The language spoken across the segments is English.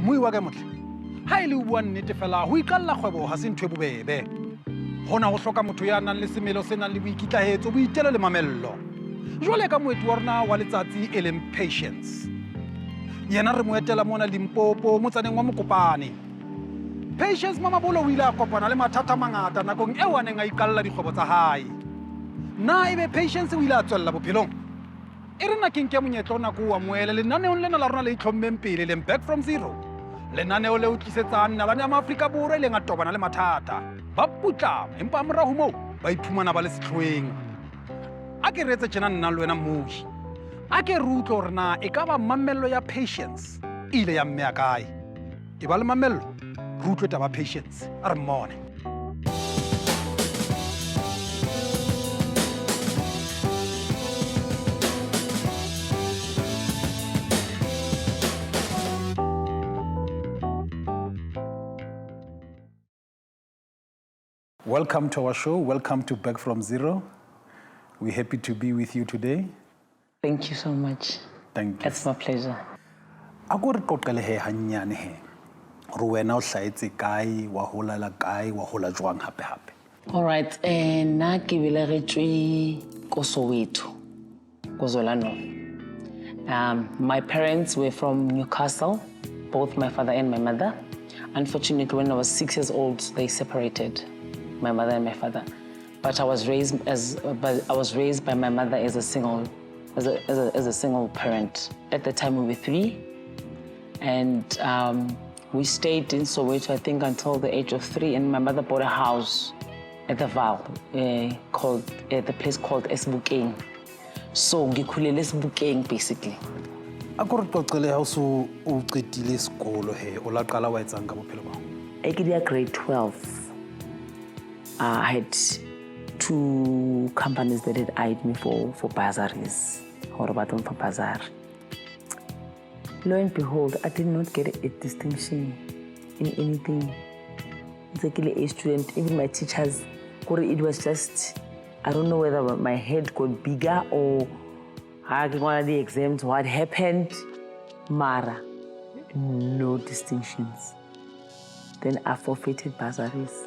Mui wa ka motle. Ha ile o bua nnete fela ho iqalla kgwebo ha se ntwe bobebe. Hona ho hloka motho ya nang le semelo se nang le boikitlahetso, boitelo le mamello. Jwale ka moeti wa rona wa letsatsi e leng Patience. Yena re mo etela mona Limpopo motsaneng wa Mokopane. Patience Mamabolo o ile a kopana le mathata a mangata nakong eo a neng a iqalla dikgwebo tsa hae. Na ebe Patience o ile a tswella bophelong? E re nna ke nke monyetlo nako wa moele lenaneong lena la rona le itlhommeng pele leng Back from Zero. Lenaneo le o tlisetsang nalane ya Maafrika Borwa ile nga tobana le mathata. Ba putla empa morao moo ba iphumana ba le sehlweng. A ke retse tjena nna le wena mmuhi. A ke re utlwe hore na e ka ba mamello ya Patience ile ya mmea kae. E ba le mamello re utlwe taba Patience a re mmone. Welcome to our show. Welcome to Back from Zero. We're happy to be with you today. Thank you so much. Thank you. It's my pleasure. A go re qoqele he hanyane he. Re wena o hlaetse kae, wa hola la kae, wa hola jwang hape. All right, na ke belegetswe ko Soweto, KwaZulu-Natal. My parents were from Newcastle, both my father and my mother. Unfortunately, when I was 6 years old, they separated, my mother and my father. But I was raised by my mother as a single parent. At the time, we were 3, and we stayed in Soweto, I think, until the age of 3. And my mother bought a house at the Val, called the place called Sebokeng. So ngikhulele Sebokeng basically. A go re qoqele ha o so o qetile sekolo he, o la qala wa etsang ka bophelo ba? I did grade 12. I had 2 companies that had eyed me for bursaries, or about them for bazaar. Lo and behold, I did not get a distinction in anything. Exactly a student, even my teachers, it was just, I don't know whether my head got bigger or one of the exams, what happened. Mara, no distinctions. Then I forfeited bursaries.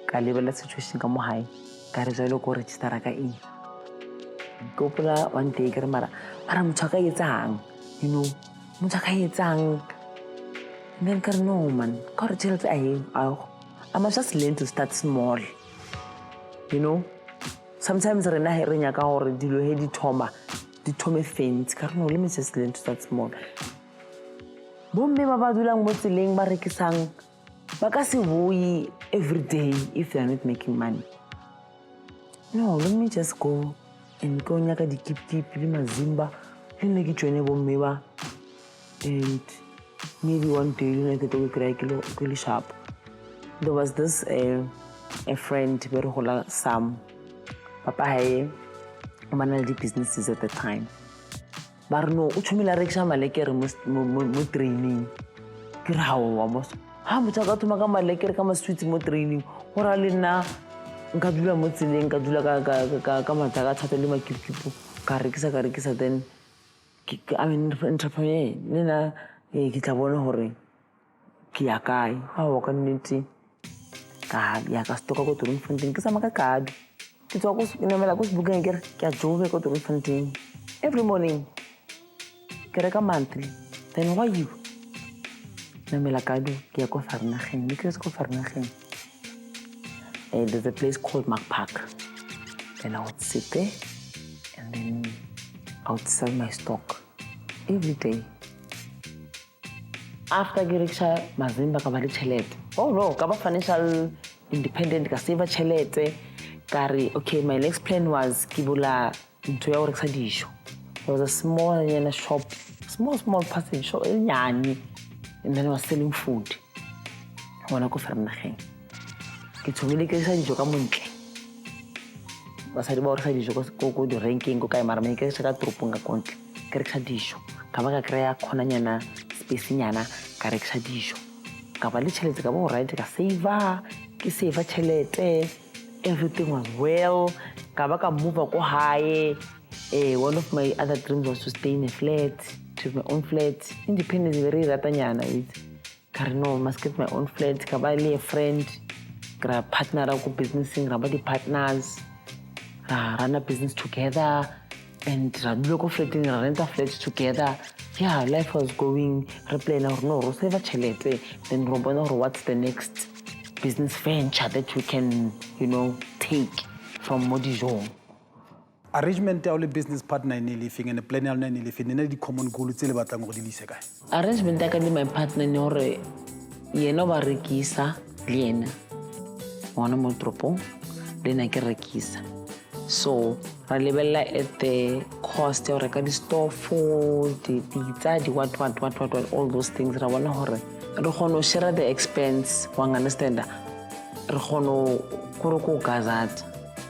Ka lebela situation ka mo hae ka re jalo go register ka eng go pula one day ke re mara motho ka etsang motho ka etsang. And then ka re no man ka re tshela I must just learn to start small. Sometimes re na re nya ka gore dilo he di thome fence ka re no, let me just learn to start small. Bomme ba ba dulang mo tseleng ba rekisang ba ka se boe every day if they are not making money. No, let me just go and go nyaka di keep le mazimba le nne ke joine bomme ba, and maybe one day le ke go kry ke sharp. There was this a friend very hola Sam papa hae o manale di businesses at the time. Ba re no o tshomela rekisha malekere mo training ke ra wa mo ha motho ka thoma ka malekere ka masweets mo training hora le nna nka dula mo tseleng ka dula ka matha ka thata le makipipo ka rekisa then I mean entrepreneur nna ke tla bona hore ke ya kae ha wa ka nnete ka ya ka stoka go turun funding ke sama ka kadu ke tswa go nemela go Sebokeng ke a jobe go turun funding every morning ke reka monthly. Then why you namela kadu ke ya ko Farnageng ke se ko Farnageng. There's a place called Mark Park. Then I would sit there and then I would sell my stock every day. After Giriksha, mazimba ka ba le tšhelete. Oh no, ka ba financial independent ka save tšhelete. Kare, okay, my next plan was ke bula ntho ya go rekisa dijo. There was a small shop, small passage shop, nyane. And then I was selling food. Hona ko Farnageng. Ke tsomile ke sa dijo ka montle. Ba sa di ba rekisa dijo ko di ranking ko kae mara me ke sa ka tropong ka kontle. Ke rekisa dijo. Ka ba ka kreya khona nyana space nyana ka rekisa dijo. Ka ba le tšhelete ka bo right ka save tšhelete. Everything was well. Ka ba ka move ko hae. One of my other dreams was to stay in a flat, to to have my own flat. Independence is very ratanyana. No, must get my own flat. Kabali a friend, gra partner go businessing, rabadi partners, run a business together, and local flat and rent a flat together. Yeah, life was going. Replan or no, Roseva Chelete. Then Robona, what's the next business venture that we can, take from Modijon? Arrangement ya le business partner ni living and a plan ya ni living ne di common goals tse le batlang go di lisa kae. Arrangement ya ka le my partner ni hore yena ba rekisa le yena wana mo tropong le na ke rekisa. So ra lebella at the cost ya reka di store food di pizza di what all those things ra bona hore re khono share the expense wa understand re khono go go gazat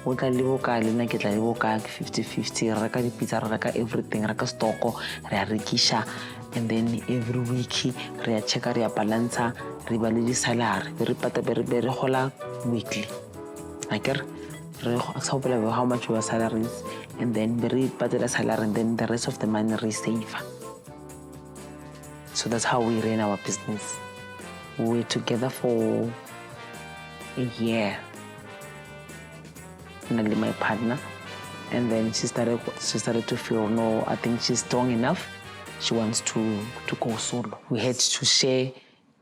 o tla le boka le na ke tla le boka 50-50 reka di pizza reka everything reka stoko re a rekisha and then every week re a check re a balance re ba le di salary re pata be re hola weekly akere re aksaopela how much your salary is and then re pata the salary and then the rest of the money re save. So that's how we ran our business. We were together for a year. And my partner, and then she started to feel, no, I think she's strong enough. She wants to go solo. We had to share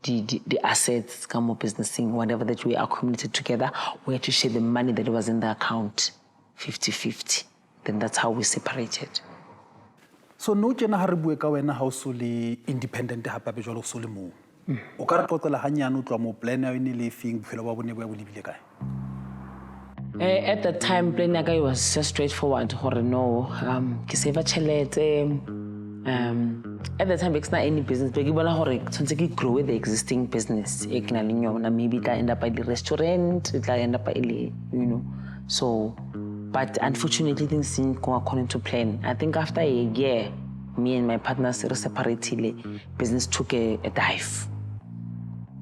the assets, come up businessing, whatever that we accumulated together. We had to share the money that was in the account, 50-50. Then that's how we separated. So no tjena ha re bue ka wena ha o so le independent ha pape jwalo so le mo. O ka re tlotlela hanyane o tloa mo plan ya ene le fing bophelo ba bone bo ya bo lebile kae? At the time, plan was just straightforward. No, ke save chelete. At the time, it's not any business. But you grow the existing business. Maybe it end up at the restaurant. It end up at So, but unfortunately, things didn't go according to plan. I think after a year, me and my partners separated. Business took a dive.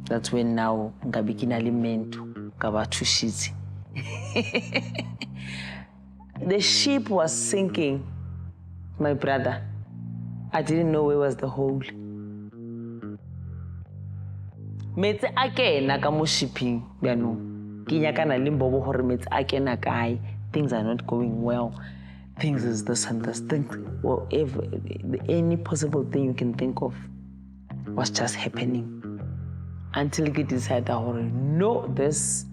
That's when now ngabikina meant gaba two sheets. The ship was sinking, my brother. I didn't know where was the hole. Metse akena ka mo shipping biano. Kinyaka na limbobo hore metse akena kai. Things are not going well. Things is this and this. Whatever, any possible thing you can think of was just happening. Until you decide no, this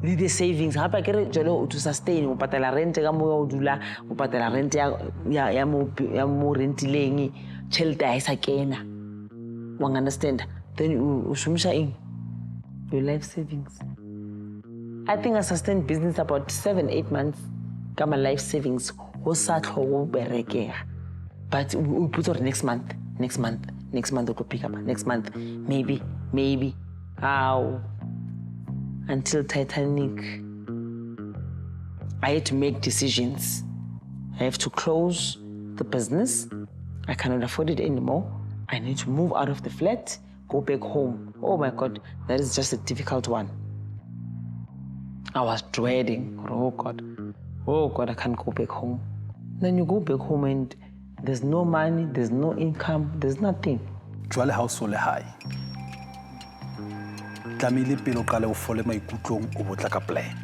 the savings ha pa kere jalo to sustain o patela rent ka mo o dula o patela rent ya mo rentileng chelta ha isa kena wa understand then u shumisha in your life savings. I think I sustained business about 7-8 months ka my life savings ho sa tlhogo berekega but we put on next month we could pick up next month maybe how until Titanic, I had to make decisions. I have to close the business. I cannot afford it anymore. I need to move out of the flat, go back home. Oh my God, that is just a difficult one. I was dreading, oh God, I can't go back home. Then you go back home and there's no money, there's no income, there's nothing. Jwale ha o so le hae. Tlamile pelo qale o fole maikutlong o botla ka plan.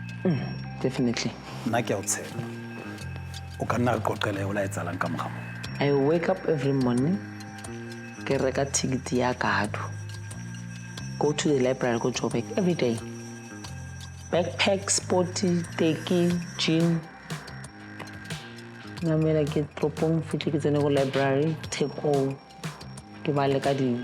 Definitely. Nna ke a o tshela. O ka nna re qoqele o la etsalang ka mogamo. I wake up every morning, ke reka ticket ya kado. Go to the library, go to Joburg every day. Backpack, sporty, taking, gym. Namela get propong fitli ke tsene go library, take home. Ke ba le ka di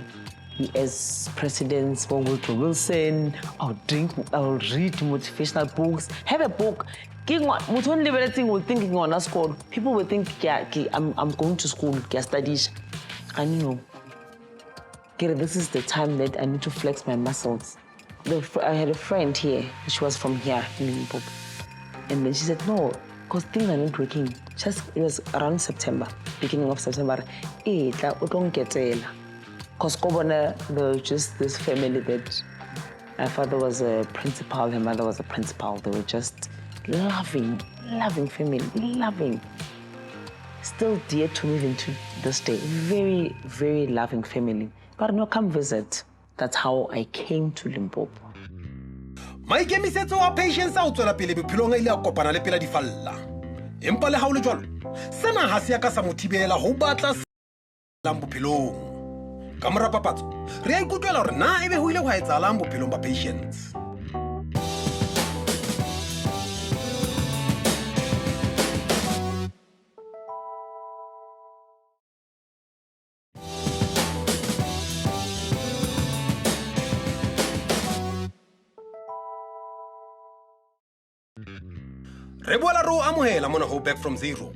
US presidents, Woodrow Wilson. I'll read motivational books. Have a book. People will think I'm going to school, study. And this is the time that I need to flex my muscles. I had a friend here. She was from here in Limpopo. And then she said, no, because things are not working. It was around September, beginning of September. Because there was just this family that my father was a principal, her mother was a principal. They were just loving family, loving. Still dear to me even to this day. Very, very loving family. But no, come visit. That's how I came to Limpopo. Maikemisetso wa patience a o tswela pele bophelong a ile a kopana le pela di falla. Empa le ha o le jwalo, sena ha se ya ka sa mothibela ho batla lang bophelong. Ka mora papatso, re a ikutlwela hore na ebe ho ile ho etsahalang bophelong ba patience. Re boela ro amohela mona ho Back from Zero.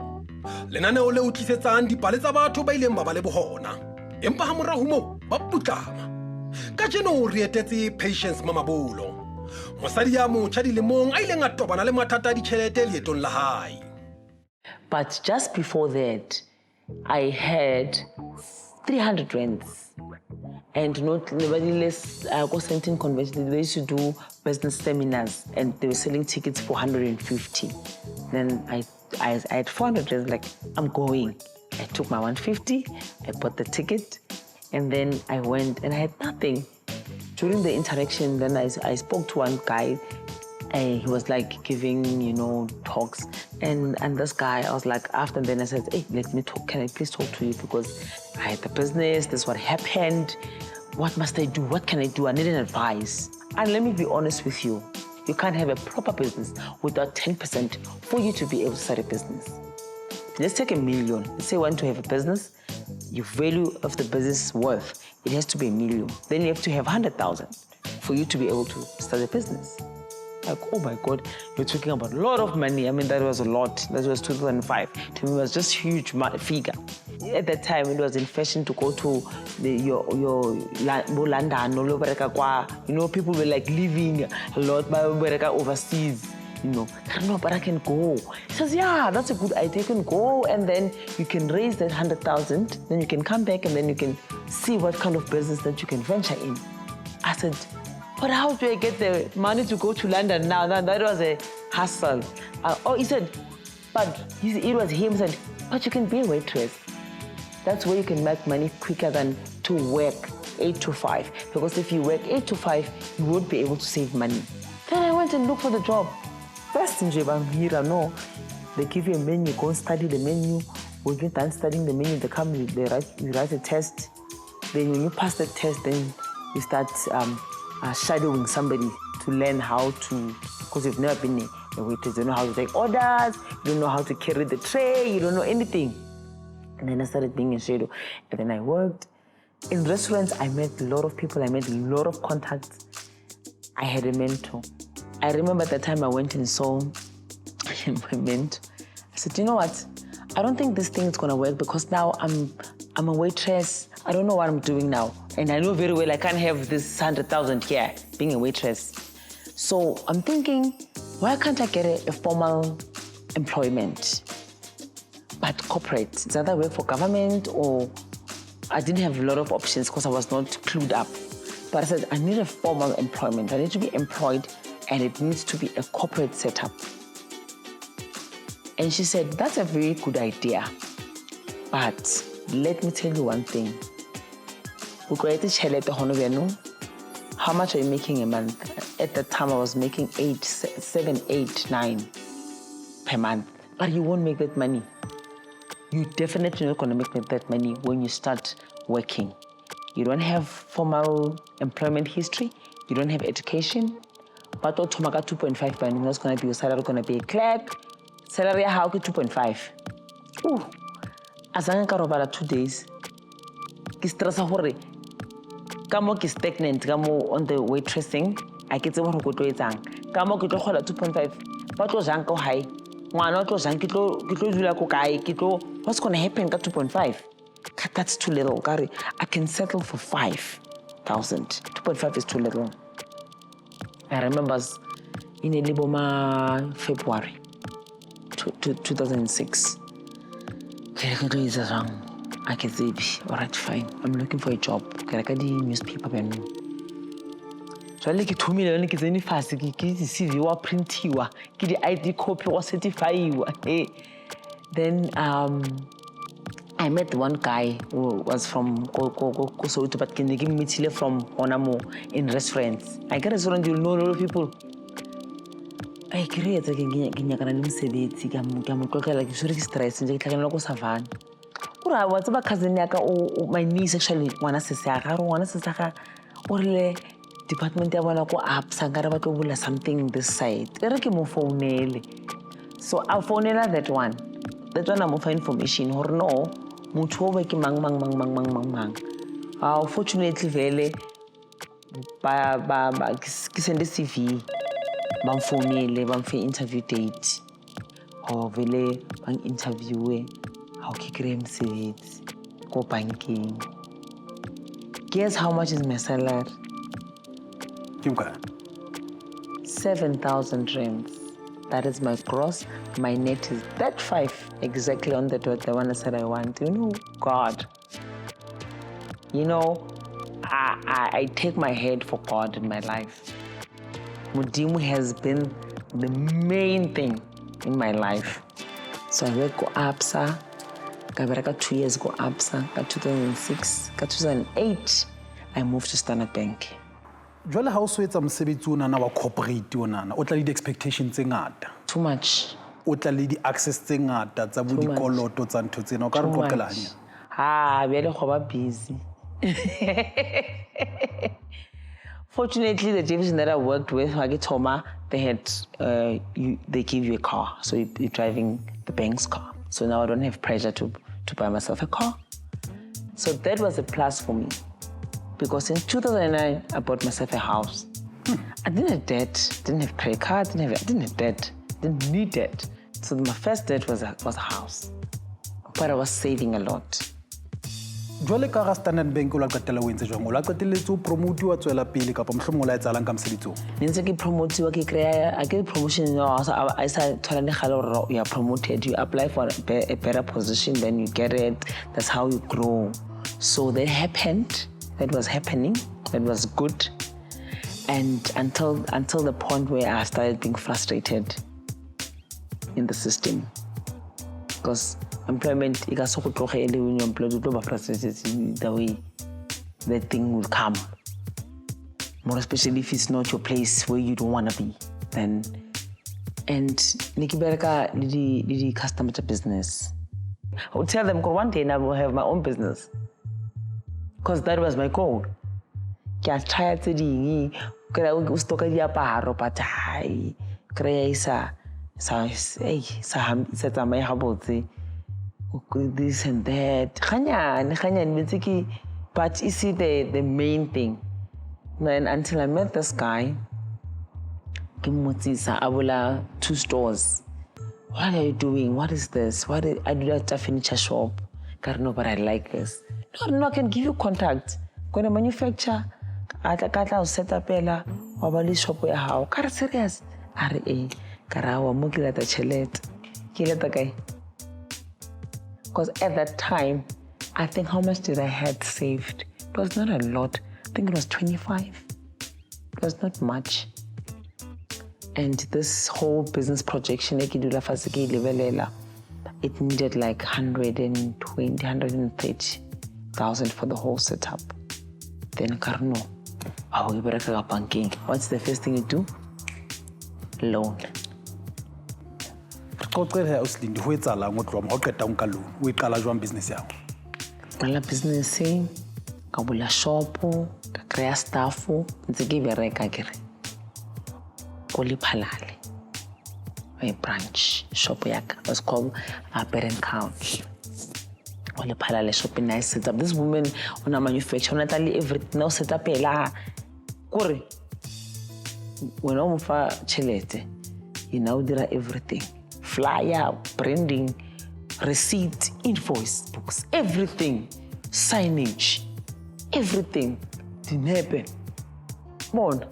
Lenaneo le utlisetsang dipale tsa batho ba ileng ba ba le bohona. Empa ha morao moo ba putlama. Ka jeno re etetse Patience Mamabolo. Mosadi ya motjha dilemong a ileng a tobana le mathata a ditjhelete leetong la hae. But just before that, I had 300 rands. And not nevertheless, I was sent in convention. They used to do business seminars, and they were selling tickets for 150. Then I had 400 rands. Like, I'm going. I took my 150. I bought the ticket, and then I went, and I had nothing. During the interaction, then I spoke to one guy. He was like giving, talks. And this guy, I was like, after then I said, hey, let me talk. Can I please talk to you? Because I had the business, this is what happened. What must I do? What can I do? I need an advice. And let me be honest with you. You can't have a proper business without 10% for you to be able to start a business. Let's take $1 million. Let's say you want to have a business. Your value of the business worth, it has to be $1 million. Then you have to have 100,000 for you to be able to start a business. Like, oh my God, you're talking about a lot of money. I mean, that was a lot. That was 2005. To me, it was just a huge figure. At that time, it was in fashion to go to your London, people were like living a lot overseas. No, but I can go. He says, yeah, that's a good idea. You can go, and then you can raise that 100,000. Then you can come back, and then you can see what kind of business that you can venture in. I said, but how do I get the money to go to London now? That was a hassle. He said, but it was him said, but you can be a waitress. That's where you can make money quicker than to work 8 to 5. Because if you work 8 to 5, you won't be able to save money. Then I went and looked for the job. First in Jeba, no. They give you a menu, go and study the menu. When you're done studying the menu, they come, you write a test. Then when you pass the test, then you start shadowing somebody to learn how to, because you've never been a waitress, you don't know how to take orders, you don't know how to carry the tray, you don't know anything. And then I started being a shadow. And then I worked. In restaurants, I met a lot of people, I made a lot of contacts. I had a mentor. I remember at the time I went and saw my mentor. I said, you know what? I don't think this thing is gonna work because now I'm a waitress. I don't know what I'm doing now. And I know very well I can't have this 100,000 here, being a waitress. So I'm thinking, why can't I get a formal employment? But corporate, it's either work for government or I didn't have a lot of options because I was not clued up. But I said, I need a formal employment. I need to be employed and it needs to be a corporate setup. And she said, that's a very good idea. But let me tell you one thing. How much are you making a month? At the time, I was making 7, 8, 9 per month. But you won't make that money. You're definitely not going to make that money when you start working. You don't have formal employment history. You don't have education. But 2.5 per annum, that's going to be your salary, going to be a clerk. Salary, how 2.5? Ooh. As I got 2 days, I stress Kamo ki stagnant, kamo on the waitressing, I get someone who go to it. Kamo ki to 2.5. But was uncle high. One to San Kito, what's going to happen at 2.5? That's too little, Gary. I can settle for 5,000. 2.5 is too little. I remember in a Liboma February 2006. I can say, all right, fine. I'm looking for a job. Can I get the newspaper? So I like 2 million. Ki any fast. Ki CV wa print wa. Ki the ID copy wa certify wa. Hey, Then I met one guy who was from Kosovo, but can give me chile from Onamo in restaurants. I get a restaurant, you'll know a lot of people. I create like stress and what's about cousin my niece actually wanna say department ya bona go up sangara ba tlo bula something this side. So I'll phone that one. That one I'm offer information or no. Mutho ba ke mang. Fortunately vele ba ke send CV. Bam phonele bam fe interview date. Or vele bang interview how ke kry mosebetsi go banking. Guess how much is my salary? 7,000 rands. That is my gross. My net is that 5 exactly on the dot. The one I said I want. You know, God. You know, I take my head for God in my life. Mudimu has been the main thing in my life. So I work go ABSA. I 2 years go ABSA. 2006, 2008, I moved to Standard Bank. Jwale ha o so etsa mosebetsi ona na wa corporate ona o tla le di expectations tse ngata. Too much. O tla le di access tse ngata tsa bo dikoloto tsa ntho tsena o ka re qoqelanya. Bele go ba busy. Fortunately, the division that I worked with, Toma, they had they give you a car, so you're driving the bank's car. So now I don't have pressure to buy myself a car. So that was a plus for me. Because in 2009, I bought myself a house. I didn't have debt, didn't have credit card, didn't have debt, didn't need debt. So my first debt was a house. But I was saving a lot. Jwale ka Standard Bank o la qetela o entse jwang o la qetelletse o promote wa tswela pele kapa mohlomong o la etsalang ka mosebetsi o ntse ke promote wa ke create a ke promotion no I sa thola le gale gore you are promoted, you apply for a better position, then you get it. That's how you grow. So that happened. That was happening. That was good. And until the point where I started being frustrated in the system. Because employment, when you're employed, you're frustrated the way that thing will come. More especially if it's not your place where you don't want to be. Then, and Nikibereka the customer business. I would tell them, one day I will have my own business. Because that was my goal. I tried to do this and that. But you see the main thing. Then until I met this guy, I 2 stores. What are you doing? What is this? I do that a furniture shop. No, but I like this. No, I can give you contact. When I manufacture, I'll set up a shop where how. Car serious. R.A. Karawa Mugila the Chelet. Kill the guy. Because at that time, I think how much did I had saved? It was not a lot. I think it was 25. It was not much. And this whole business projection, it needed like 120,000 for the whole setup. Then Karno, banking. What's the first thing you do? Loan. Business business kabula shop ka create staff ntse ke bereka kere ko Lephalale a branch shop yaka was called Parent Couch ko Lephalale shop nice set up. This woman ona manufacture ona tali everything now set up ela kore when o mfa chelete you know dira everything, flyer, branding, receipt, invoice, books, everything, signage, everything didn't happen. More,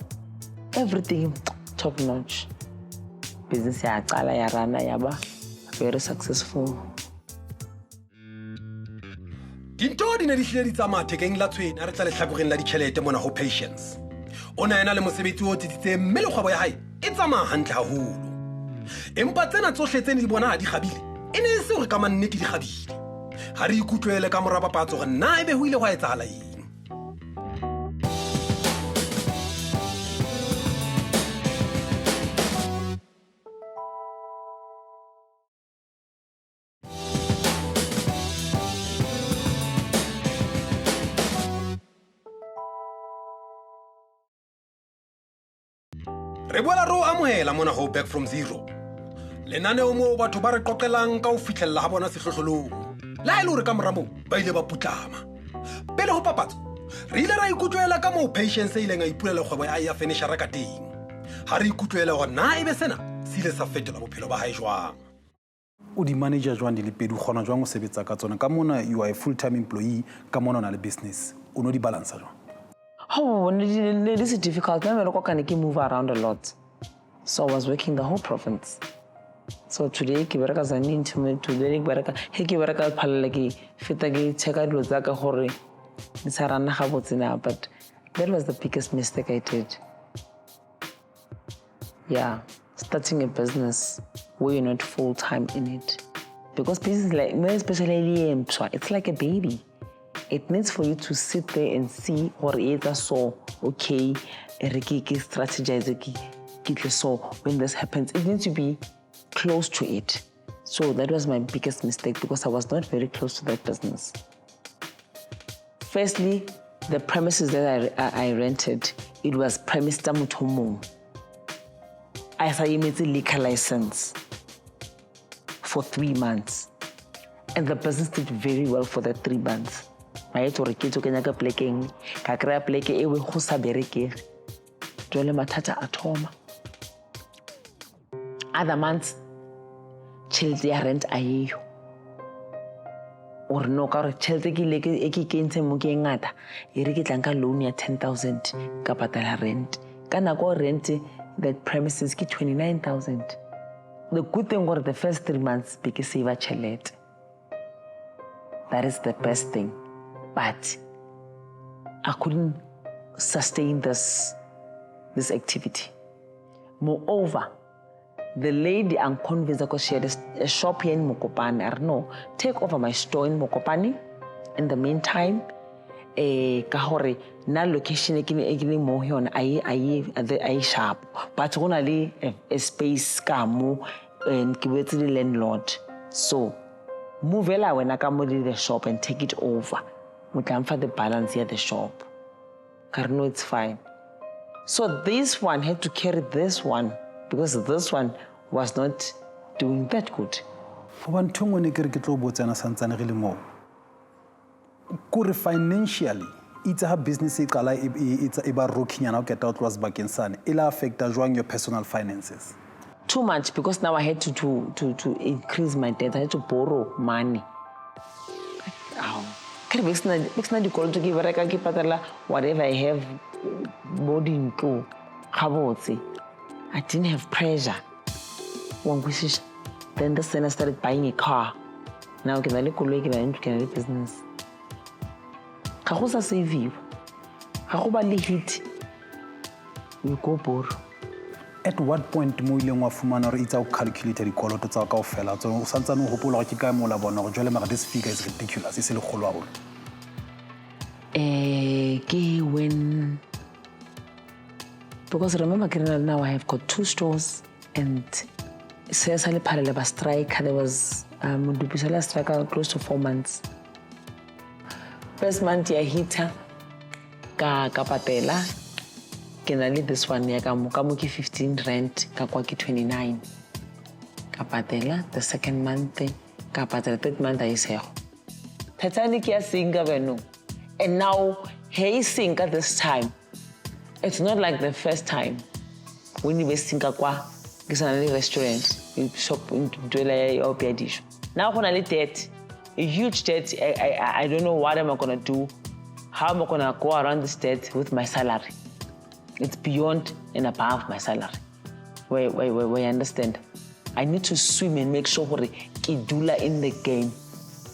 everything top notch. Business ya qala ya rana yaba very successful. Dinto di ne di hledi tsa mathekeng la tshwene a re tla le tlhakoreng la ditšhelete mona ho patience. Ona ena le mosebetsi o tititse mme le kgwebo ya hae e tsamaya hantle haholo. Empa tsena tsohle tse ne di bona di kgabile e ne se gore ka mannete di gabile ga re ikutlwele ka morapapatso gore nna e be go ile go a etsagala eng. Re boela ro amohela mona ho Back from Zero. Lenaneo mo batho ba re qoqelang ka ho fihlella ha bona sehlohlolong. La ile hore ka moramo ba ile ba putlama. Pele ho papatso, re ile ra ikutlwela ka mo patience ile nga ipulela kgwebo ya finisher ka teng. Ha re ikutlwela hore na ebe sena se ile sa fetola bophelo ba hae jwang. O di manager jwang di le pedi gona jwang o sebetsa ka tsona ka mona you are a full time employee ka mona na le business o no di balance jwang. Oh, this is difficult. I move around a lot. So I was working the whole province. So today, I work as an intimate, today, I work as Palagi, Fitagi, Cheka Luzaka Hori, Nisarana Habotina, but that was the biggest mistake I did. Yeah, starting a business where you're not full time in it. Because business, like, especially it's like a baby. It needs for you to sit there and see or either so okay, strategize. So when this happens, it needs to be close to it. So that was my biggest mistake because I was not very close to that business. Firstly, the premises that I rented, it was premise Tamutomo. I made a liquor license for 3 months. And the business did very well for that 3 months. Right? Or kids can go playing, kakra pleke ewe hosa bereke. Dwele matata at home. Other months, children rent ayo. Or no car children ki leke eki kente muki ngata. Iriki tanka loan ya 10,000 kapatala rent. Kana go rent that premises ki 29,000. The good thing was the first 3 months because save a chelet. That is the best thing. But I couldn't sustain this activity. Moreover, the lady I'm convinced because she had a shop here in Mokopane. I don't know, take over my store in Mokopane. In the meantime, kahore na location ekini mo hion ai sharp. But only a space kamu and give the landlord. So move ela when I come to the shop and take it over. We can find the balance here at the shop. Karno, it's fine. So this one had to carry this one because this one was not doing that good. For one thing when you get to botsana santsane re le mo. Kore financially, it's a business it's about rocking and get out was back in sun. It'll affect your personal finances. Too much because now I had to increase my debt. I had to borrow money. Whatever I have body into, I didn't have pressure. Then I started buying a car. Now I can business. I save you. Hit. You go borrow. At what point mo ile ngwa fumana re itsa o calculate dikoloto tsa ka ofela tso o santsa no hopola ke ka mo la bona go jwale mara this figure is ridiculous se le kholo a bona ke when because remember now I have got 2 stores and since I parallel ba strike there was mudubisela strike close to 4 months. First month ya hita ka patela. Can I leave this one? Kamuki 15 rent, kakwaki 29. Kapatela, the second month, kapatela, third month I say. Titanic ya singa venu. And now he singa this time. It's not like the first time. When you singa kwa, it's another restaurant. You shop into dwella or dish. Now when I debt, a huge debt. I don't know what am I gonna do. How am I gonna go around this debt with my salary? It's beyond and above my salary. Where I understand. I need to swim and make sure Kidula in the game.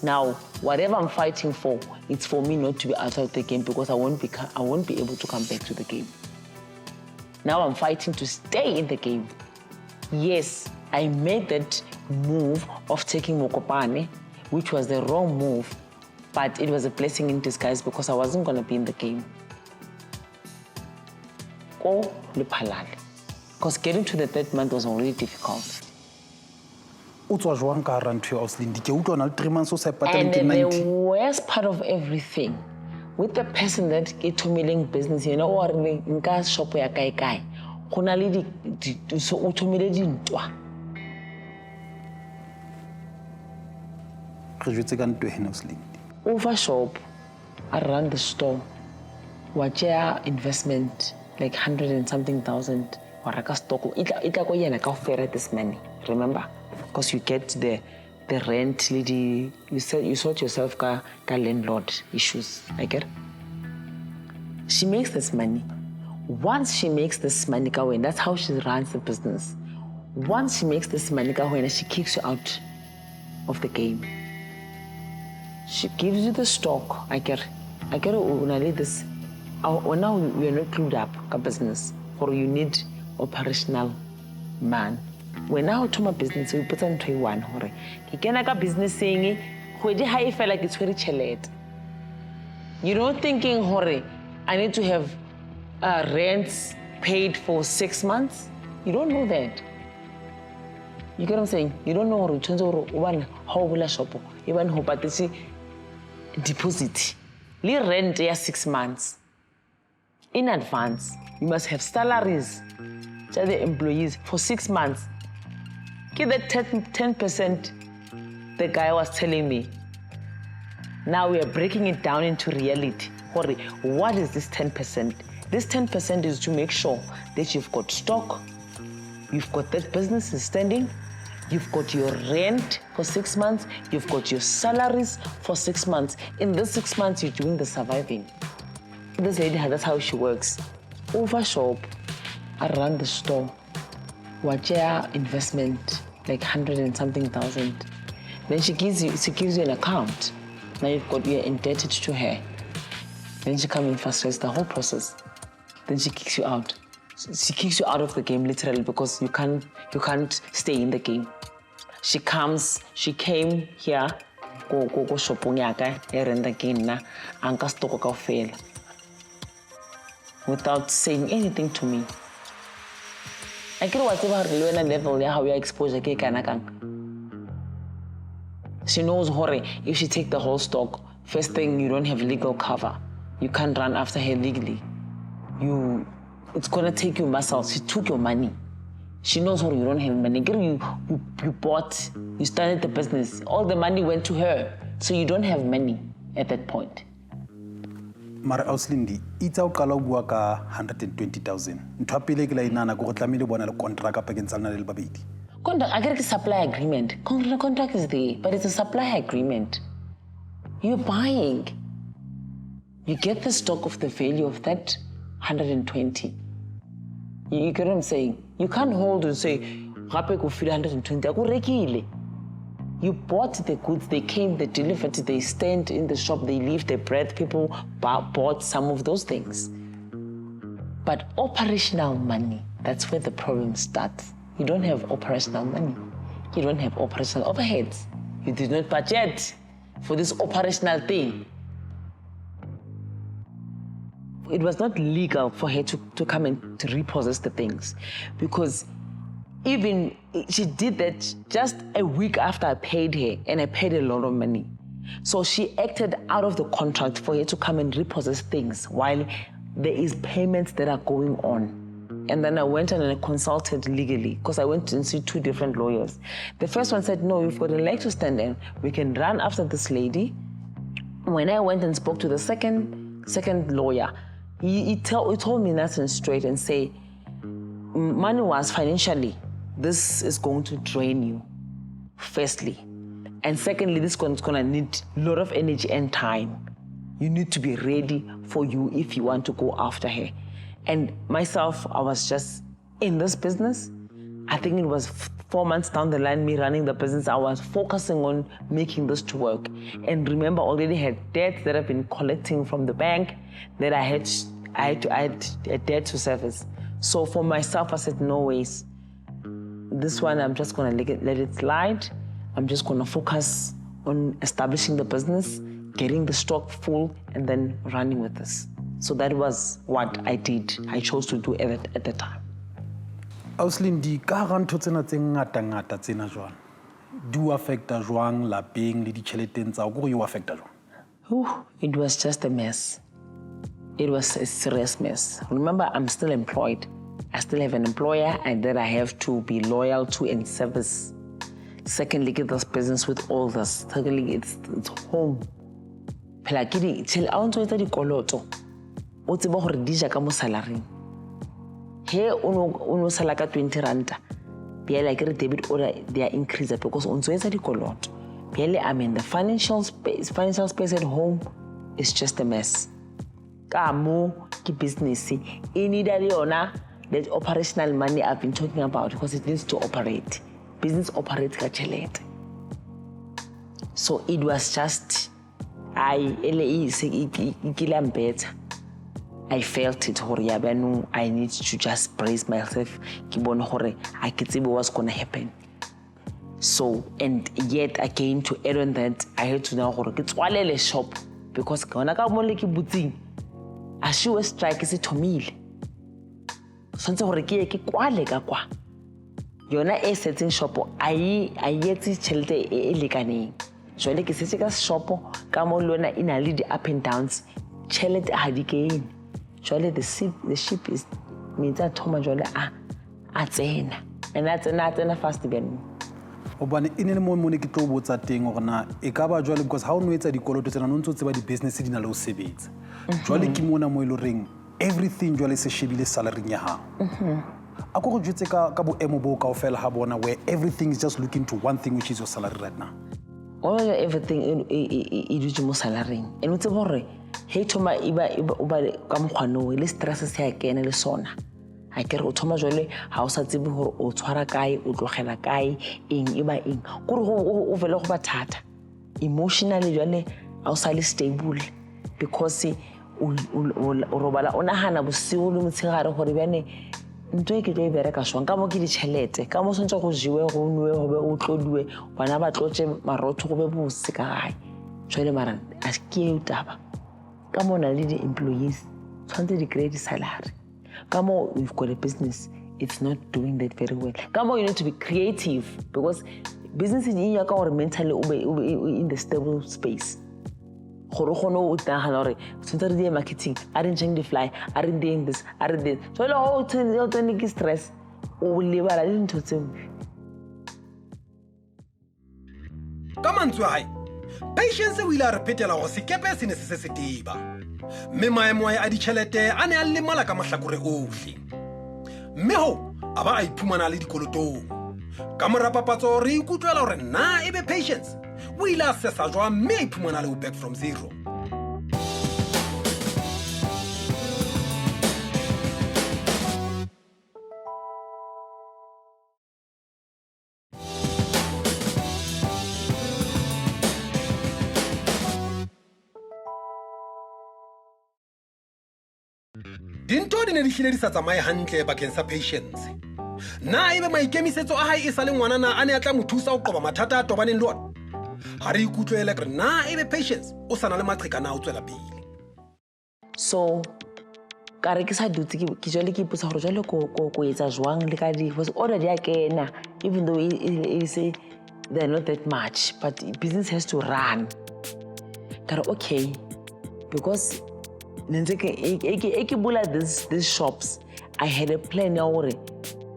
Now, whatever I'm fighting for, it's for me not to be out of the game because I won't be able to come back to the game. Now I'm fighting to stay in the game. Yes, I made that move of taking Mokopane, which was the wrong move, but it was a blessing in disguise because I wasn't going to be in the game. Go Lupalale. Because getting to the third month was already difficult. And the worst part of everything, with the person that get to me business, you know, or in shop ya kai kai, kunali di so utomile di ntwa. Over shop, I run the store. Wachea investment like 100 and something thousand. Waraka stock. Ita ko yena ka offer this money. Remember, because you get the rent, you sort yourself ka landlord issues. I get. She makes this money. Once she makes this money, that's how she runs the business. Once she makes this money, she kicks you out of the game. She gives you the stock. I get only this. Now we are not clued up ka business, or you need operational man. When now to my business, we put on 21. Hore, ka business saying, "Hwedi ha I feel like it's very chilled." You're not thinking, "Hore, I need to have rents paid for 6 months." You don't know that. You get what I'm saying? You don't know how will shop, even how but deposit. Rent 6 months. In advance, you must have salaries to the employees for 6 months. Give that 10% the guy was telling me. Now we are breaking it down into reality. What is this 10%? This 10% is to make sure that you've got stock, you've got that business is standing, you've got your rent for 6 months, you've got your salaries for 6 months. In these 6 months, you're doing the surviving. This lady, that's how she works. Over shop, I run the store. Wachea investment, like 100 and something thousand. Then she gives you an account. Now you're indebted to her. Then she comes and frustrates the whole process. Then she kicks you out. She kicks you out of the game literally because you can't stay in the game. She came here, go shopong yaka, erenda kina, anka stoko ka fail. Without saying anything to me. I get whatever level how your exposure ke kana kang. She knows hore if she take the whole stock, first thing you don't have legal cover. You can't run after her legally. It's gonna take you muscles. She took your money. She knows how you don't have money. You bought, you started the business. All the money went to her. So you don't have money at that point. Mara Auslindi, it's our Kalogwaka 120,000. Ntwapile kila inana go tlamile bona le contract up against Alnal Babiti. I get a supply agreement. Contract is there, but it's a supply agreement. You're buying. You get the stock of the value of that 120. You get what I'm saying? You can't hold and say, Rape go feel 120. You bought the goods, they came, they delivered, they stand in the shop, they leave, they bread. People bought some of those things. But operational money, that's where the problem starts. You don't have operational money. You don't have operational overheads. You did not budget for this operational thing. It was not legal for her to come and to repossess the things because even she did that just a week after I paid her, and I paid a lot of money. So she acted out of the contract for her to come and repossess things while there is payments that are going on. And then I went and I consulted legally because I went and see 2 different lawyers. The first one said, no, you've got a leg to stand in. We can run after this lady. When I went and spoke to the second lawyer, he told me nothing straight and say, money-wise, financially, this is going to drain you, firstly. And secondly, this is going to need a lot of energy and time. You need to be ready for you if you want to go after her. And myself, I was just in this business. I think it was 4 months down the line, me running the business, I was focusing on making this to work. And remember, already had debts that I've been collecting from the bank that I had to add a debt to service. So for myself, I said, no ways. this one, I'm just going to let it slide. I'm just going to focus on establishing the business, getting the stock full, and then running with this. So that was what I did. I chose to do at the time. Auslindi, ka ga ntho tsena tse ngata tsena jwang di affecta jwang lapeng le ditšheleteng tsa go you affecta jwang? It was just a mess. It was a serious mess. Remember, I'm still employed. I still have an employer and that I have to be loyal to and service. Secondly, get this business with all this. Thirdly, it's home. Phela ke di tshela a ntse tsa dikoloto. O tseba gore di ja ka mo salary. He uno sala ka 20 rand. Biela ke re debit order they are increased because o ntse tsa dikoloto. Biela I mean the financial space at home is just a mess. Ka mo ke business e need yona that operational money I've been talking about because it needs to operate. Business operates ka tšhelete. So it was just I felt it I need to just brace myself ke bone gore I ke tsebe what's going to happen. So and yet again to add on that I had to know gore ke tswalele shop because gona ka mo le ke butsing a sure strike se thomile. Santse gore ke ke kwale ka kwa yona e setting shop ai yetsi tšhelete e lekaneng. Jwale ke setse ka shop ka mo lona ina le di up and downs tšhelete ha di gain. Jwale the ship is means a thoma jwale a tsena and a tsena fast ben. Obane ine le mo ke tlo botsa teng gore na e ka ba jwale because ha o no etsa dikoloto tsena no ntse tseba di business di na le o sebetsa. Jwale ke mona mo iloreng everything jwale se shebile salary ya ha. A go jutse ka boemo bo ka ofela ha bona where everything is just looking to one thing which is your salary right now. All everything e dutse mo salary and utse borre he thoma iba ka mkhwano le stress se ya kene le sona a kere o thoma jole ha o sa tsebe gore o tshwara kae o tlogela kae eng iba eng gore o vele go bathata emotionally jole a o sa le stable because o robala o nahana bosigo le motshegare gore bane ntwe ke tlo bereka shwang ka mo ke ditšhelete ka mo sontse go jiwe go nwe go be o tlodiwe bana ba tlotse marotho go be bose ka gae jole mara a ke utaba ka mo na le di employees tshwantse di grade salary ka mo we've got a business it's not doing that very well ka mo you need to be creative because business is in your car mentally in the stable space gore gono o tagana gore tshwantse re di marketing a re ntseng di fly a re doing this a re this so le o tsene ke stress o lebala le ntho tseo ka mantswe hai patience o ile a repetela go sekepe se ne se tiba mme maemo a ditšhelete a ne a le mala ka mahlakore ohle mme ho a ba a iphumana le dikolotong ka morapapatso re ikutlwela gore na ebe patience o ile a sesa jwa mme a iphumana le back from zero. Dinto di ne di hlile di sa tsamaye hantle bakeng sa patience na ebe maikemisetso a hae e sa le ngwanana a ne a tla mo thusa go qoba mathata a tobaneng le ona ha re ikutlwele gore na ebe patience o sana le maqhekana o tswela pele. So ka re ke sa dutse ke jole ke ipotsa gore jole ko etsa jwang le ka di was already a kena even though it say they're not that much but business has to run ka okay because Eki bula these shops. I had a plan already.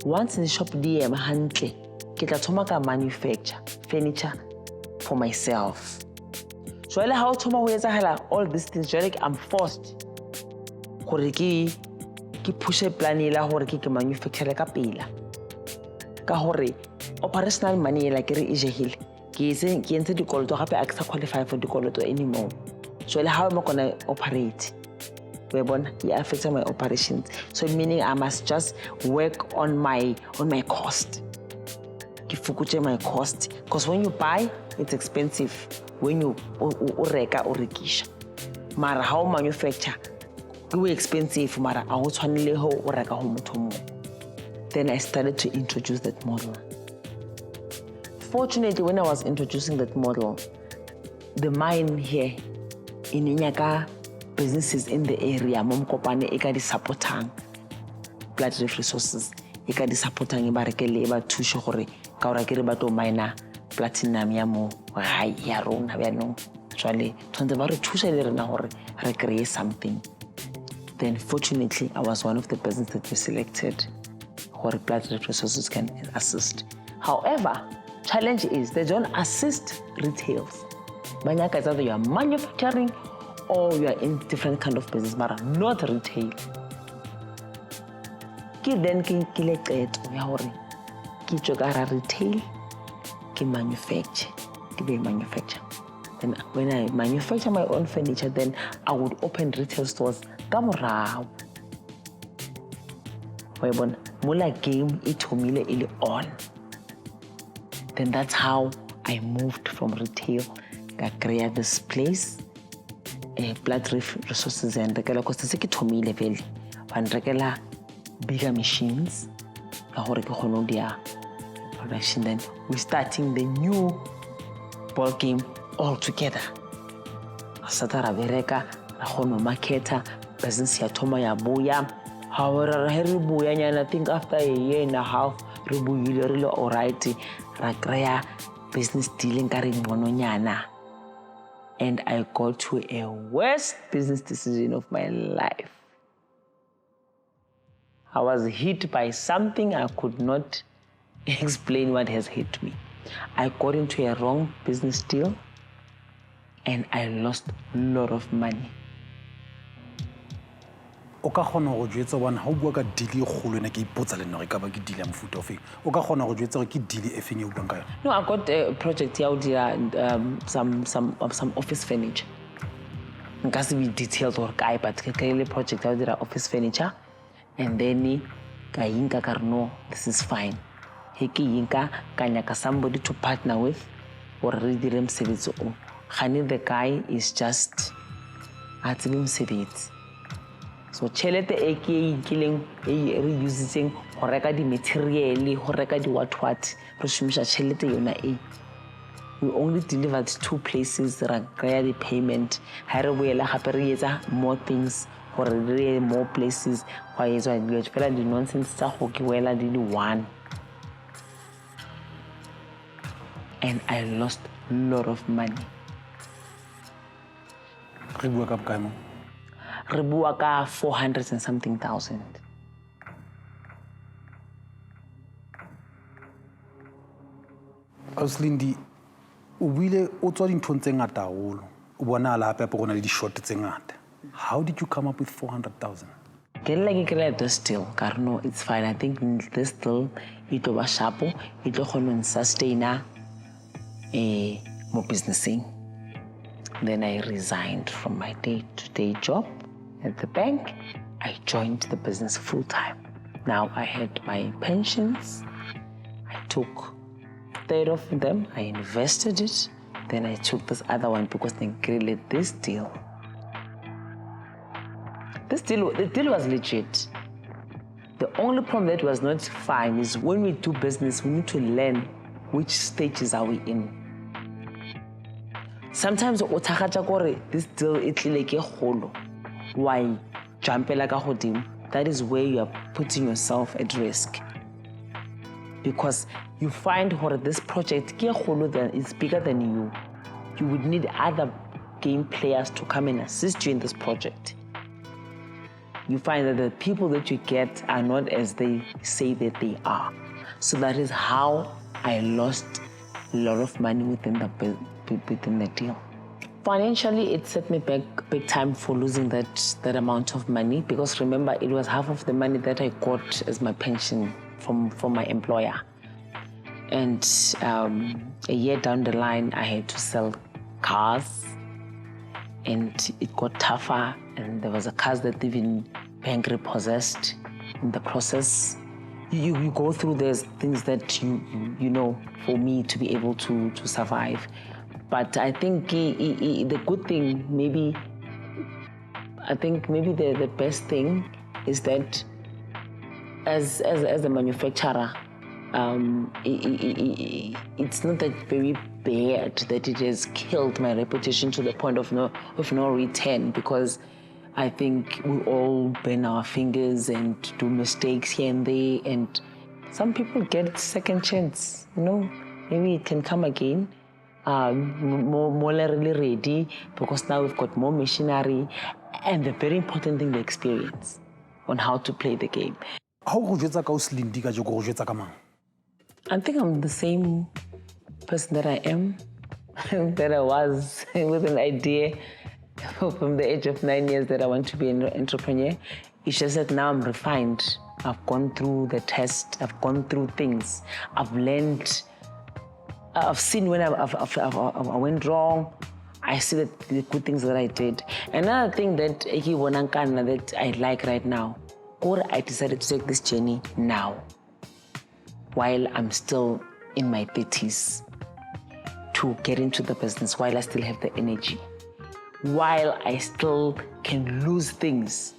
Once in the shop DM handle, kita thoma ka manufacture furniture for myself. So I how thoma ho etsa all these things. Like I'm forced. Gore ke push plan ela gore ke manufacture ka pila. Ka gore operational money la ke re e jehile. Ke entse dikoloto gape a ke sa qualify for dikoloto anymore. So how am I gonna operate? It affects my operations. So meaning I must just work on my cost. Kifukute my cost. Because when you buy, it's expensive. When you ureka urekisha. Mara how manufacture, it's expensive. Mara how twanile ho ureka ho mutho mo. then I started to introduce that model. Fortunately, when I was introducing that model, the mine here in Inyaka businesses in the area, mom kopane eka di supportang blood resources, eka di supportang ba rekele ba thushe gore ka ora ke re ba to mine platinum ya mo ga ya rona ba no jwale tshwantse ba re thushe le rena gore re create something. Then fortunately, I was one of the businesses that were selected where blood resources can assist. However, challenge is they don't assist retails. Banyaka is either you are manufacturing or you are in different kind of business, but not retail. Ki then ki le qeto ya hore ki tsokara retail, ki manufacture, ki be manufacture. Then when I manufacture my own furniture, then I would open retail stores. Kamorao. Webon mula game itomile ile on. Then that's how I moved from retail. I created this place, blood resources, and rekela koste se ke thomile vele. Ban rekela bigger machines. Ka hore ke kgono dia production. Then we're starting the new ball game all together. Asatara bereka ra kgono marketa business ya thoma ya boya. However, I think after a year and a half, really alright. Ra business dealing nyana. And I got to a worst business decision of my life. I was hit by something I could not explain what has hit me. I got into a wrong business deal and I lost a lot of money. O ka kgona go jwetsa wana ha o bua ka deal e kgolo ne ke ipotsa le nna re ka ba ke deal ya mofuta o feng o ka kgona go jwetsa ke deal e feng e utlwang ka yona. No, I got a project ya o dira some office furniture. Nka se be detailed or kae but ke krile project ya o dira office furniture and then ka inka ka no this is fine. He ke inka ka nyaka somebody to partner with or re dire msebetsi o. Khani the guy is just a tsebe msebetsi. So chelete e ke ikileng e re using go reka di material go reka di what re shumisha chelete yona e. We only delivered 2 places ra kaya the payment ha re boela gape re etsa more things gore re more places go etsa dilo fela di nonsense tsa go ke wela di 1 and I lost a lot of money. Re bua ka bokae mo? Re bua ka 400 and something thousand. Auslindi o buile o tswa dinthong tse ngata haholo o bona ala hape go na le di short tse ngata. How did you come up with 400,000? Ke like this deal karno it's fine. I think this deal it was sharp, it go sustain more businessing. Then I resigned from my day-to-day job at the bank. I joined the business full time. Now I had my pensions. I took 1/3 of them. I invested it. Then I took this other one because they created this deal. The deal was legit. The only problem that was not fine is when we do business, we need to learn which stages are we in. Sometimes this deal it's like a holo. Why jump like a hodim? That is where you are putting yourself at risk. Because you find this project is bigger than you. You would need other game players to come and assist you in this project. You find that the people that you get are not as they say that they are. So that is how I lost a lot of money within the deal. Financially, it set me back big time for losing that amount of money because remember, it was half of the money that I got as my pension from my employer. And a year down the line, I had to sell cars and it got tougher and there was a cars that even bank repossessed in the process. You go through those things that you know for me to be able to survive. But I think the good thing, maybe the best thing is that as a manufacturer, it's not that very bad that it has killed my reputation to the point of no return, because I think we all bend our fingers and do mistakes here and there, and some people get second chance, maybe it can come again. More really ready, because now we've got more machinery, and the very important thing, the experience on how to play the game. How go jwetsa ka o Slindi ka jo go jwetsa ka mang? I think I'm the same person that I am, that I was with an idea from the age of 9 years that I want to be an entrepreneur. It's just that now I'm refined. I've gone through the test. I've gone through things. I've learned. I've seen when I went wrong. I see the good things that I did. Another thing that I like right now, or I decided to take this journey now, while I'm still in my 30s, to get into the business while I still have the energy, while I still can lose things.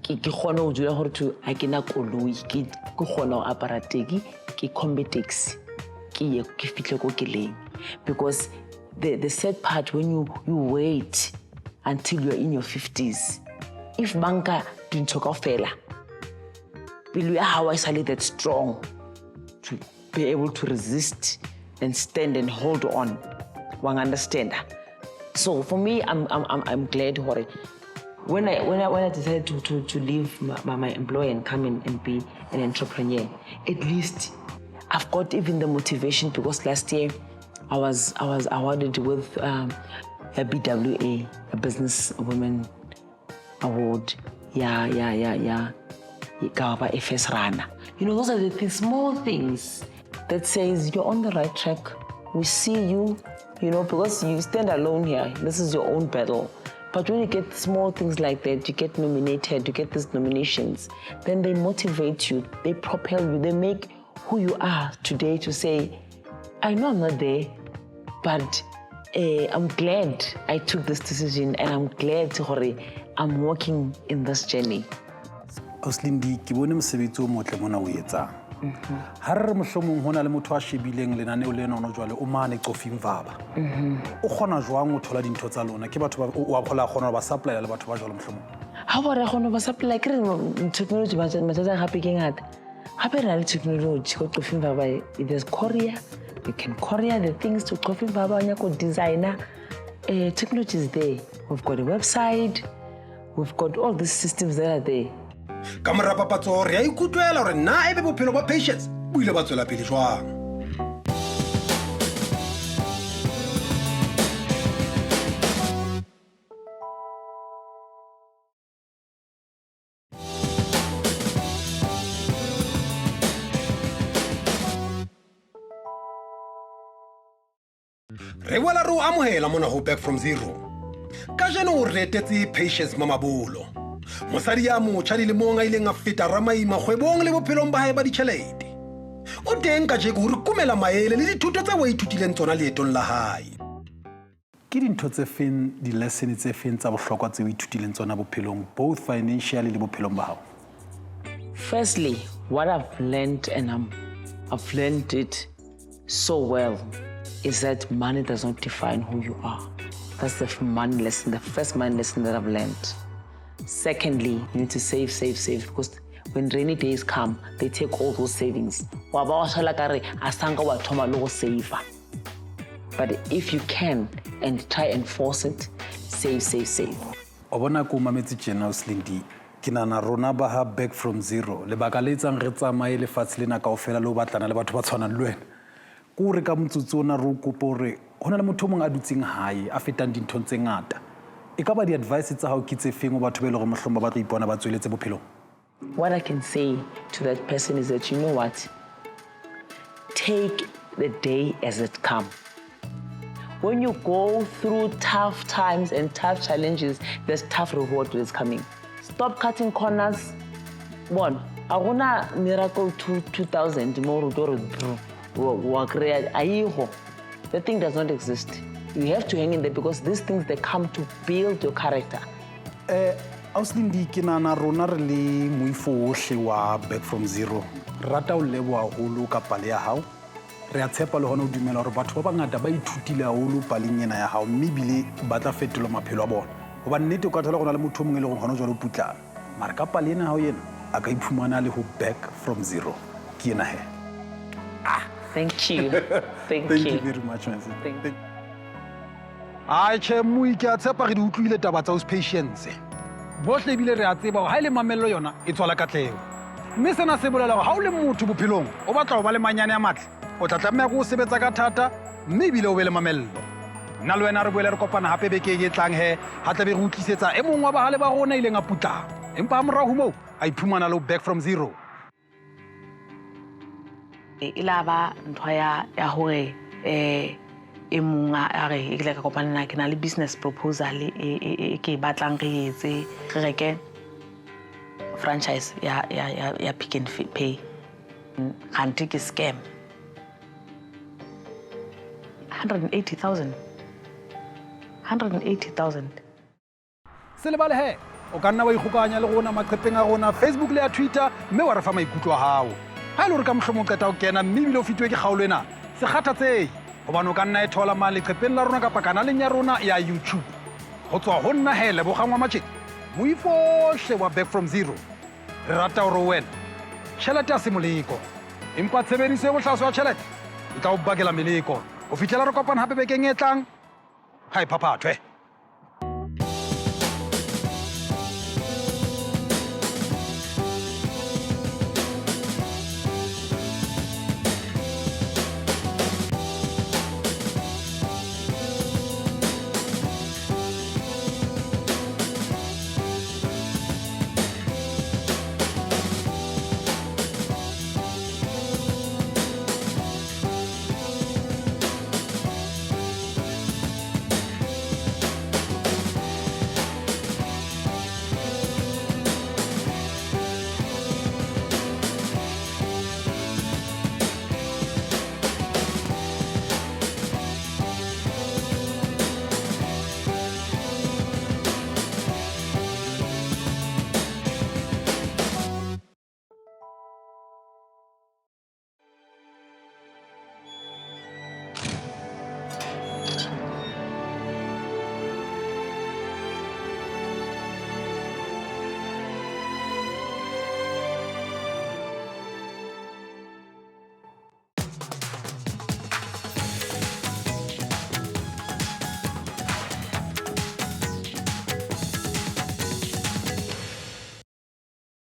I kgona go dula gore to a ke na koloi ke kgona go apara taxi ke combi taxi ke fihle ko keleng, because the sad part, when you wait until you're in your 50s, if banka dintho kaofela pelo ya hao is that strong to be able to resist and stand and hold on, one understand. So for me, I'm glad when I decided to leave my employer and come in and be an entrepreneur, at least I've got even the motivation, because last year I was awarded with a BWA, a Business Women Award. Yeah. FS Rana. Those are the small things that says you're on the right track. We see you, because you stand alone here. This is your own battle. But when you get small things like that, you get nominated, you get these nominations, then they motivate you, they propel you, they make who you are today to say, I know I'm not there, but I'm glad I took this decision, and I'm glad I'm walking in this journey. Slindi ke bone mosebetsi o motle mona o etsang. Ha re mohlomong hona le motho a shebileng lenaneo lena ono jwale o mane Qofing Vaba. O kgona jwang o thola dintho tsa lona ke batho ba o kgona ba supply le batho ba jwalo mohlomong? Ha ba re kgona ba supply ke technology ba matsa gape ke ngata. Hape re na le technology go Qofing Vaba, there's courier. You can courier the things to Qofing Vaba, nya go designer. Technology is there. We've got a website. We've got all these systems that are there. Kamera papatso re a ikutlwela gore na ebe bophelo ba patience bo ile ba tswela pele jwang. Re wala ro amohela mona ho Back from Zero. Ka jeno o retetse Patience Mamabolo. Mosadi ya motjha le monga ileng a feta ramaima kgwebong le bophelong ba hae ba ditjhelete. O teng ka jeko re kumela maele le dithuto tse o ithutileng tsona leetong la hae. Ke dintho tse feng di lesson tse feng tsa bohlokwa tse o ithutileng tsona bophelong, both financially le bophelong ba hao? Firstly, what I've learned, and I've learned it so well, is that money does not define who you are. That's the first money lesson that I've learned. Secondly, you need to save, because when rainy days come, they take all those savings. But if you can, and try and force it, save. Obona ko mametsi tjena Slindi, ke nana rona ba ha Back from Zero le baka le tsang re tsamaye le fatshe lena kaofela le batlana le batho ba tshwanang le wena. Ko re ka motsotso ona ro kopo re hona le motho mong a dutseng hae a fetang dintho tse ngata. Ekaba di advice tsa hao ke tse feng o batho be le gore mohlomba ba tla ipona ba tsweletse bophelong? What I can say to that person is that, you know what? Take the day as it comes. When you go through tough times and tough challenges, there's tough reward that is coming. Stop cutting corners. One, agona miracle 2000 more the thing does not exist. You have to hang in there, because these things, they come to build your character. Auslindi ke nana rona re le moifohle wa Back from Zero. Rata o leboha haholo ka pale ya hao. Re a tshepa le hona o dumela hore batho ba bangata ba ithutile haholo paleng ena ya hao mme bile ba tla fetola maphelo a bona. Hoba nnete o ka thola gona le motho o mongwe le go gona jwalo putlana. Mara ka pale ena hao yena a ka iphumana le ho Back from Zero. Ke ena he. Thank you. Thank you you. very much, my son. Thank you. Ai chemui ke a tshepa re di utlwile taba tsa patience. Bohle bile re a tseba ha ile mamello yona e tswala katlego. Mme sena se bolela hore ha o le motho bophelong o batla ho ba le manyane a matle o tla tlameha go sebetsa ka thata mme bile o be le mamello. Nna le wena re boele re kopana hape beke e tlang he ha tla be re utlisetsa e mong wa bahale ba rona ile nga putlang. Empa ha morao moo a iphumana le Back from Zero. Ilaba ntho ya hore e mong a re e ka kopana ke na le business proposal e ke batlang re etse re reke franchise ya Pick and Pay. Kanti ke scam. 180,000. Se le bale he o ka nna wa ikgokanya le rona maqepheng a rona Facebook le ya Twitter mme wa re fa maikutlo a hao. Ha ile re ka mohlomong qeta ho kena mme bile o fitwe ke kgaolo ena se kgathatsei hobane o ka nna e thola mane leqepheng la rona kapa kanaleng ya rona ya YouTube. Ho tswa ho nna he Lebogangwa Matjhedi moifohle wa Back from Zero. Re rata hore wena tjhelete ya semoleko empa tshebediso e bohlaswa ya tjhelete e tla o bakela meleko o fihlela re kopana hape bekeng e tlang ha e phaphathwe.